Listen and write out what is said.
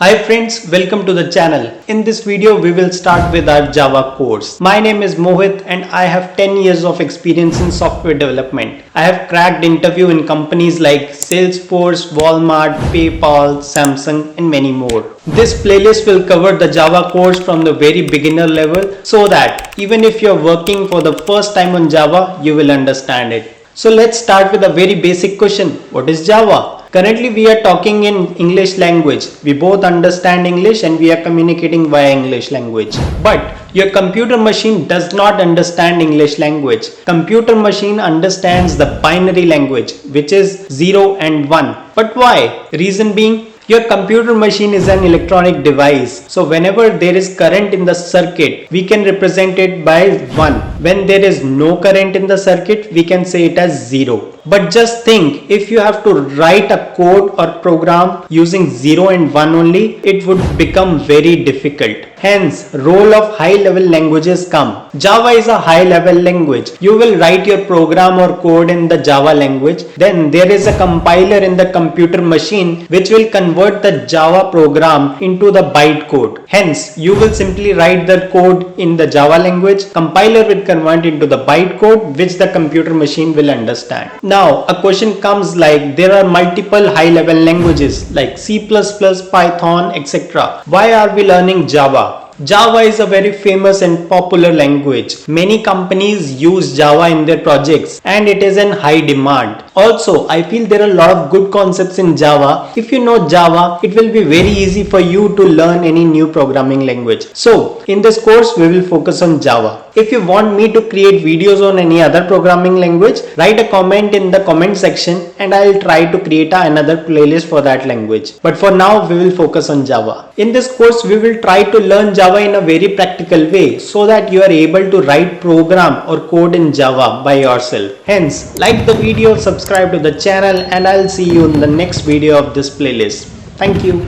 Hi friends, welcome to the channel. In this video, we will start with our Java course. My name is Mohit and I have 10 years of experience in software development. I have cracked interview in companies like Salesforce, Walmart, PayPal, Samsung and many more. This playlist will cover the Java course from the very beginner level so that even if you're working for the first time on Java, you will understand it. So let's start with a very basic question. What is Java? Currently we are talking in English language. We both understand English and we are communicating via English language. But your computer machine does not understand English language. Computer machine understands the binary language, which is 0 and 1. But why? Reason being, your computer machine is an electronic device. So whenever there is current in the circuit, we can represent it by 1. When there is no current in the circuit, we can say it as 0. But just think, if you have to write a code or program using 0 and 1 only, it would become very difficult. Hence, role of high-level languages come. Java is a high-level language. You will write your program or code in the Java language. Then there is a compiler in the computer machine which will convert the Java program into the bytecode. Hence, you will simply write the code in the Java language. Compiler will convert into the bytecode which the computer machine will understand. Now, a question comes like there are multiple high-level languages like C++, Python, etc. Why are we learning Java? Java is a very famous and popular language. Many companies use Java in their projects and it is in high demand. Also, I feel there are a lot of good concepts in Java. If you know Java, it will be very easy for you to learn any new programming language. So, in this course, we will focus on Java. If you want me to create videos on any other programming language, write a comment in the comment section and I will try to create another playlist for that language. But for now, we will focus on Java. In this course, we will try to learn Java in a very practical way so that you are able to write program or code in Java by yourself. Hence, like the video, subscribe to the channel and I'll see you in the next video of this playlist. Thank you.